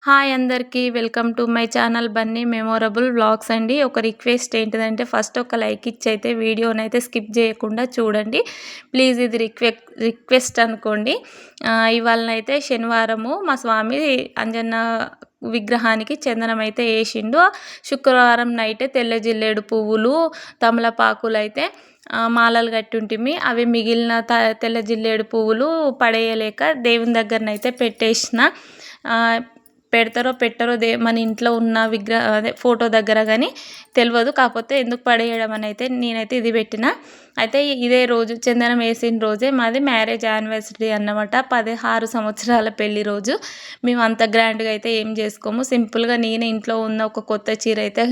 Hi అందరికీ welcome to my channel Bunny memorable vlogs అండి. ఒక రిక్వెస్ట్ ఏంటిదంటే ఫస్ట్ ఒక లైక్ ఇచ్చి అయితే వీడియోనైతే స్కిప్ చేయకుండా చూడండి ప్లీజ్. ఇది రిక్వెస్ట్ అనుకోండి. ఇవాళనైతే శనివారము మా స్వామి అంజన్న విగ్రహానికి చందనం అయితే వేసిండు. శుక్రవారం నైటే తెల్ల జిల్లేడు పువ్వులు తమలపాకులు అయితే మాలలు కట్టి ఉంటుంది. అవి మిగిలిన తెల్ల జిల్లేడు పువ్వులు పడేయలేక దేవుని దగ్గరనైతే పెట్టేసిన. పెడతారో పెట్టరో మన ఇంట్లో ఉన్న అదే ఫోటో దగ్గర కానీ తెలియదు. కాకపోతే ఎందుకు పడేయడం అని అయితే నేనైతే ఇది పెట్టిన. అయితే ఇదే రోజు చందనం వేసిన రోజే మాది మ్యారేజ్ యానివర్సరీ అన్నమాట. 16 సంవత్సరాల పెళ్లి రోజు. మేము అంత గ్రాండ్గా అయితే ఏం చేసుకోము. సింపుల్గా నేనే ఇంట్లో ఉన్న ఒక కొత్త చీర అయితే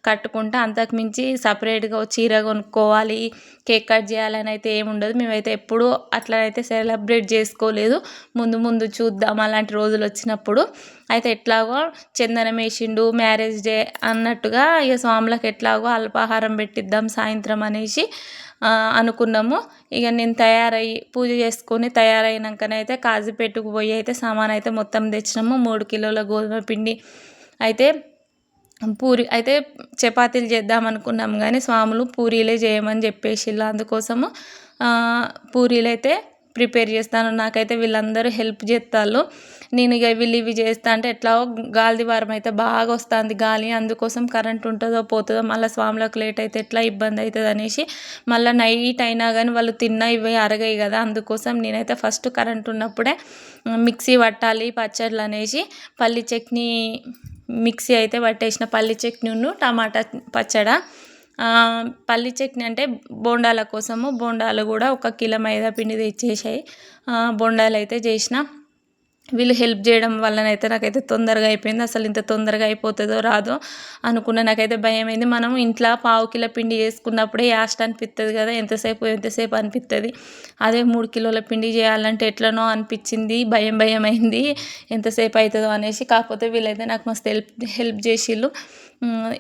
కట్టుకుంటా. అంతకుమించి సపరేట్గా చీర కొనుక్కోవాలి, కేక్ కట్ చేయాలని అయితే ఏముండదు. మేమైతే ఎప్పుడూ అట్లనైతే సెలబ్రేట్ చేసుకోలేదు. ముందు చూద్దాం అలాంటి రోజులు వచ్చినప్పుడు. అయితే ఎట్లాగో చందనం వేసిండు మ్యారేజ్ డే అన్నట్టుగా ఇక స్వాములకు ఎట్లాగో అల్పాహారం పెట్టిద్దాం సాయంత్రం అనేసి అనుకున్నాము. ఇక నేను తయారయ్యి పూజ చేసుకొని తయారైనాకనైతే కాజీపేటకు పోయి అయితే సామాన్ అయితే మొత్తం తెచ్చినాము. 3 కిలోల గోధుమ పిండి అయితే అయితే చపాతీలు చేద్దాం అనుకున్నాం కానీ స్వాములు పూరీలే చేయమని చెప్పేసిళ్ళు. అందుకోసము పూరీలు అయితే ప్రిపేర్ చేస్తాను. నాకైతే వీళ్ళందరూ హెల్ప్ చేస్తారు. నేను ఇక వీళ్ళు ఇవి చేస్తా అంటే ఎట్లా గాలి వారం అయితే బాగా వస్తుంది గాలి. అందుకోసం కరెంట్ ఉంటుందో పోతుందో మళ్ళీ స్వాములకు లేట్ అయితే ఎట్లా ఇబ్బంది అవుతుంది అనేసి మళ్ళీ నైట్ అయినా కానీ వాళ్ళు తిన్నా ఇవి అరగాయి కదా. అందుకోసం నేనైతే ఫస్ట్ కరెంట్ ఉన్నప్పుడే మిక్సీ పట్టాలి పచ్చళ్ళు అనేసి పల్లి చట్నీ మిక్సీ అయితే పట్టేసిన. పల్లి చట్నీ టమాటా పచ్చడి. పల్లి చట్నీ అంటే బోండాల కోసము బోండాలు కూడా 1 కిలో మైదా పిండి తెచ్చేసాయి. బోండాలు అయితే చేసిన. వీళ్ళు హెల్ప్ చేయడం వల్లనైతే నాకైతే తొందరగా అయిపోయింది. అసలు ఇంత తొందరగా అయిపోతుందో రాదో అనుకున్న. నాకైతే భయం అయింది. మనం ఇంట్లో 1/2 కిలో పిండి చేసుకున్నప్పుడే యాస్ట్ అనిపిస్తుంది కదా, ఎంతసేపు అనిపిస్తుంది. అదే 3 కిలోల పిండి చేయాలంటే ఎట్లనో అనిపించింది. భయం అయింది ఎంతసేపు అవుతుందో అనేసి. కాకపోతే వీళ్ళైతే నాకు మస్తు హెల్ప్ చేసిళ్ళు.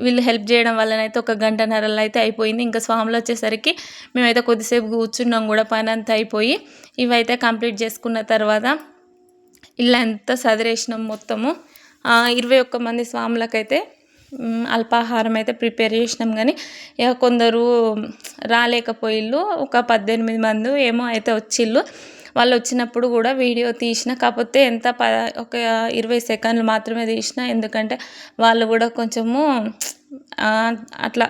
వీళ్ళు హెల్ప్ చేయడం వల్లనైతే 1 గంటన్నరలో అయితే అయిపోయింది. ఇంకా స్వాములు వచ్చేసరికి మేమైతే కొద్దిసేపు కూర్చున్నాం కూడా. పని అంతా అయిపోయి ఇవైతే కంప్లీట్ చేసుకున్న తర్వాత ఇల్లు అంతా సదిరేసినాం మొత్తము. 21 మంది స్వాములకైతే అల్పాహారం అయితే ప్రిపేర్ చేసినాం. కానీ ఇక కొందరు రాలేకపోయిళ్ళు. ఒక 18 మంది ఏమో అయితే వచ్చిళ్ళు. వాళ్ళు వచ్చినప్పుడు కూడా వీడియో తీసిన. కాకపోతే ఒక 20 సెకండ్లు మాత్రమే తీసిన. ఎందుకంటే వాళ్ళు కూడా కొంచెము అట్లా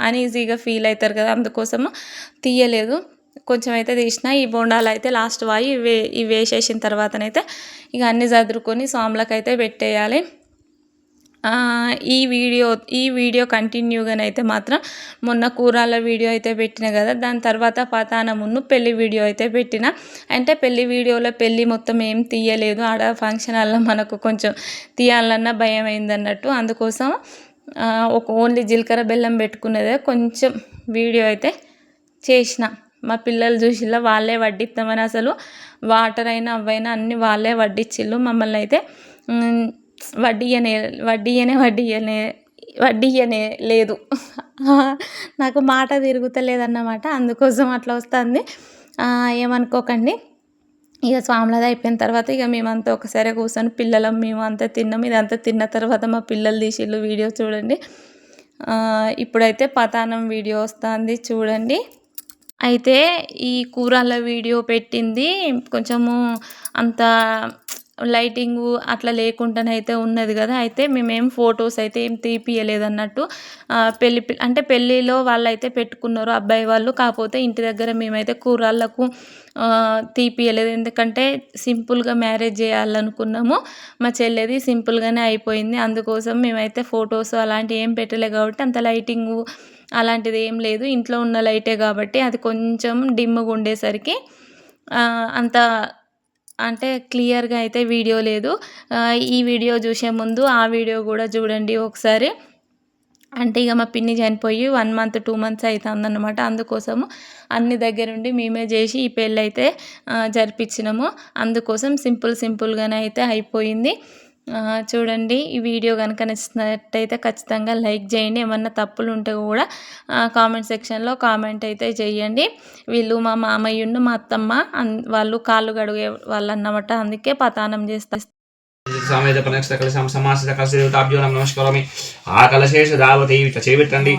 అన్ఈజీగా ఫీల్ అవుతారు కదా, అందుకోసము తీయలేదు. కొంచెం అయితే తీసిన. ఈ బోండాలు అయితే లాస్ట్ వాయి ఇవి వేసేసిన తర్వాతనైతే ఇక అన్నీ చదురుకొని స్వాములకైతే పెట్టేయాలి. ఈ వీడియో కంటిన్యూగానైతే మాత్రం మొన్న కూరల వీడియో అయితే పెట్టిన కదా, దాని తర్వాత పతానమును పెళ్లి వీడియో అయితే పెట్టిన. అంటే పెళ్లి వీడియోలో పెళ్ళి మొత్తం ఏం తీయలేదు. ఆడ ఫంక్షన్ హాల్లో మనకు కొంచెం తీయాలన్నా భయం అయిందన్నట్టు. అందుకోసం ఓన్లీ జీలకర్ర బెల్లం పెట్టుకునేదే కొంచెం వీడియో అయితే చేసిన. మా పిల్లలు చూసిల్లా, వాళ్ళే వడ్డిస్తామని అసలు వాటర్ అయినా అవైనా అన్నీ వాళ్ళే వడ్డించిళ్ళు. మమ్మల్ని అయితే వడ్డియనే లేదు. నాకు మాట తిరుగుతలేదన్నమాట, అందుకోసం అట్లా వస్తుంది. ఏమనుకోకండి. ఇక స్వాములది అయిపోయిన తర్వాత ఇక మేమంతా ఒకసారి కూర్చొని పిల్లలం మేము అంతా తిన్నాం. ఇదంతా తిన్న తర్వాత మా పిల్లలు తీసిళ్ళు వీడియో చూడండి. ఇప్పుడైతే పతానం వీడియో వస్తుంది చూడండి. అయితే ఈ కూరల వీడియో పెట్టింది కొంచెము అంత లైటింగు అట్లా లేకుండానైతే ఉన్నది కదా. అయితే మేమేం ఫొటోస్ అయితే ఏం తీపియలేదు అన్నట్టు. అంటే పెళ్ళిలో వాళ్ళైతే పెట్టుకున్నారు అబ్బాయి వాళ్ళు. కాకపోతే ఇంటి దగ్గర మేమైతే కూరళ్ళకు తీపియలేదు. ఎందుకంటే సింపుల్గా మ్యారేజ్ చేయాలనుకున్నాము. మా చెల్లెది సింపుల్గానే అయిపోయింది. అందుకోసం మేమైతే ఫొటోస్ అలాంటివి ఏం పెట్టలేదు. కాబట్టి అంత లైటింగు అలాంటిది ఏం లేదు. ఇంట్లో ఉన్న లైటే కాబట్టి అది కొంచెం డిమ్గా ఉండేసరికి అంత అంటే క్లియర్గా అయితే వీడియో లేదు. ఈ వీడియో చూసే ముందు ఆ వీడియో కూడా చూడండి ఒకసారి. అంటే ఇక మా పిన్ని చనిపోయి 1 మంత్ 2 మంత్స్ అవుతుందన్నమాట. అందుకోసము అన్ని దగ్గరుండి మేమే చేసి ఈ పెళ్ళి అయితే జరిపించినాము. అందుకోసం సింపుల్గానే అయితే అయిపోయింది. చూడండి. ఈ వీడియో కనుక నచ్చినట్టయితే ఖచ్చితంగా లైక్ చేయండి. ఏమన్నా తప్పులు ఉంటే కూడా కామెంట్ సెక్షన్లో కామెంట్ అయితే చేయండి. వీళ్ళు మా మామయ్యను మా అత్తమ్మ వాళ్ళు కాళ్ళు కడిగే వాళ్ళు అన్నమాట. అందుకే పతానం చేస్తారు. సామేద ప్రనక్ష కలశం సమాస కలశదేవతాభ్యో నమస్కరోమి. ఆ కలశేష దావతి చేపెట్టండి.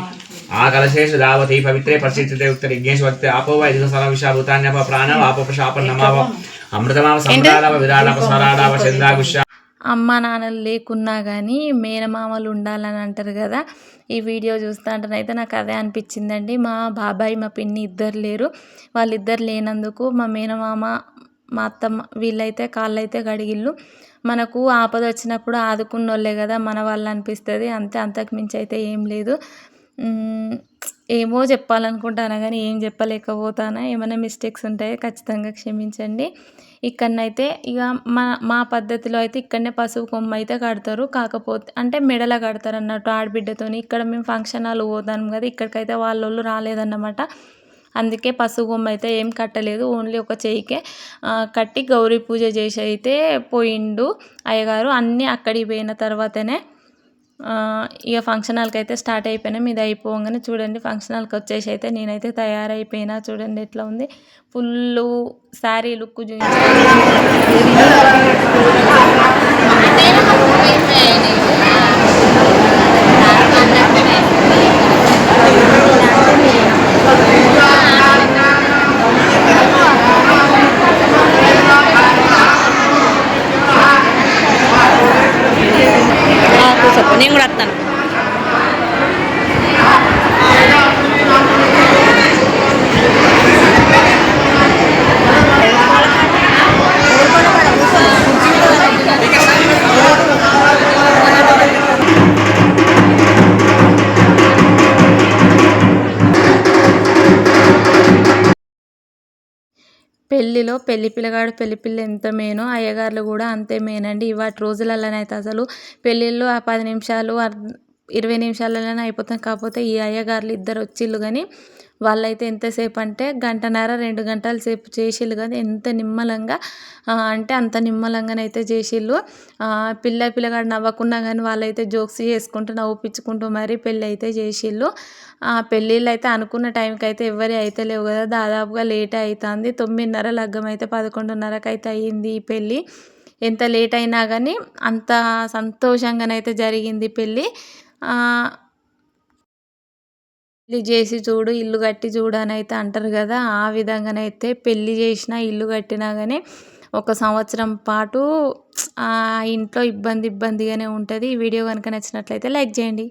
ఆ కలశేష దావతి పవిత్రే పరిస్థితి ఉత్తర యజ్ఞేశ్వరి ఆపో వైదిక సర విషాభూతాన్యప ప్రాణవ ఆపో ప్రశాపన్నమావ అమృతమావ సంరాడవ విరాడవ స్వరాడవ చంద్రాగుష. అమ్మ నాన్నలు లేకున్నా కానీ మేనమామలు ఉండాలని అంటారు కదా. ఈ వీడియో చూస్తుంటేనైతే నాకు అదే అనిపించిందండి. మా బాబాయ్ మా పిన్ని ఇద్దరు లేరు. వాళ్ళిద్దరు లేనందుకు మా మేనమామ మా అత్తమ్మ వీళ్ళైతే కాళ్ళైతే గడిగిళ్ళు. మనకు ఆపద వచ్చినప్పుడు ఆదుకున్నోళ్ళే కదా మన వాళ్ళు అనిపిస్తుంది అంతే, అంతకు మించి అయితే ఏం లేదు. ఏమో చెప్పాలనుకుంటాను కానీ ఏం చెప్పలేకపోతానా. ఏమైనా మిస్టేక్స్ ఉంటాయో ఖచ్చితంగా క్షమించండి. ఇక్కడనైతే ఇక మా పద్ధతిలో అయితే ఇక్కడనే పసుపు కొమ్మ అయితే కడతారు. కాకపోతే అంటే మెడల కడతారు అన్నట్టు ఆడబిడ్డతోని. ఇక్కడ మేము ఫంక్షన్ హాల్ పోతాం కదా, ఇక్కడికైతే వాళ్ళోళ్ళు రాలేదన్నమాట. అందుకే పసుపు కొమ్మ అయితే ఏం కట్టలేదు. ఓన్లీ ఒక చెయ్యికే కట్టి గౌరీ పూజ చేసి అయితే పోయిండు అయ్యగారు. అన్నీ అక్కడికి పోయిన తర్వాతనే ఇక ఫంక్షన్ హాల్కి అయితే స్టార్ట్ అయిపోయినాం. ఇది అయిపోగానే చూడండి ఫంక్షన్ హాల్కి వచ్చేసి అయితే నేనైతే తయారైపోయినా. చూడండి ఎట్లా ఉంది, ఫుల్ శారీ లుక్ నేను కూడా వస్తాను. పెళ్ళిలో పెళ్లి పిల్లగాడు పెళ్లి పిల్ల ఎంత మెయినో అయ్యగారులు కూడా అంతే మెయిన్ అండి. ఇవాటి రోజులలోనైతే అసలు పెళ్ళిళ్ళు ఆ 10 నిమిషాలు 20 నిమిషాలలోనే అయిపోతాం. కాకపోతే ఈ అయ్యగారులు ఇద్దరు వచ్చిళ్ళు కానీ వాళ్ళైతే ఎంతసేపు అంటే 1.5-2 గంటల సేపు చేసిళ్ళు. కానీ ఎంత నిమ్మలంగా అంటే అంత నిమ్మలంగానైతే చేసిళ్ళు. పిల్లగాడు నవ్వకున్నా కానీ వాళ్ళైతే జోక్స్ చేసుకుంటూ నవ్వుపించుకుంటూ మరీ పెళ్ళి అయితే చేసిళ్ళు. పెళ్ళిళ్ళు అయితే అనుకున్న టైంకి అయితే ఎవరి అయితే లేవు కదా, దాదాపుగా లేట్ అవుతుంది. 9:30 లగ్గం అయితే 11:30కి అయితే అయ్యింది ఈ పెళ్ళి. ఎంత లేట్ అయినా కానీ అంత సంతోషంగానైతే జరిగింది పెళ్ళి. పెళ్ళి చేసి చూడు ఇల్లు కట్టి చూడు అని అయితే అంటారు కదా, ఆ విధంగానైతే పెళ్ళి చేసినా ఇల్లు కట్టినా కానీ 1 సంవత్సరం పాటు ఆ ఇంట్లో ఇబ్బందిగానే ఉంటుంది. ఈ వీడియో కనుక నచ్చినట్లయితే లైక్ చేయండి.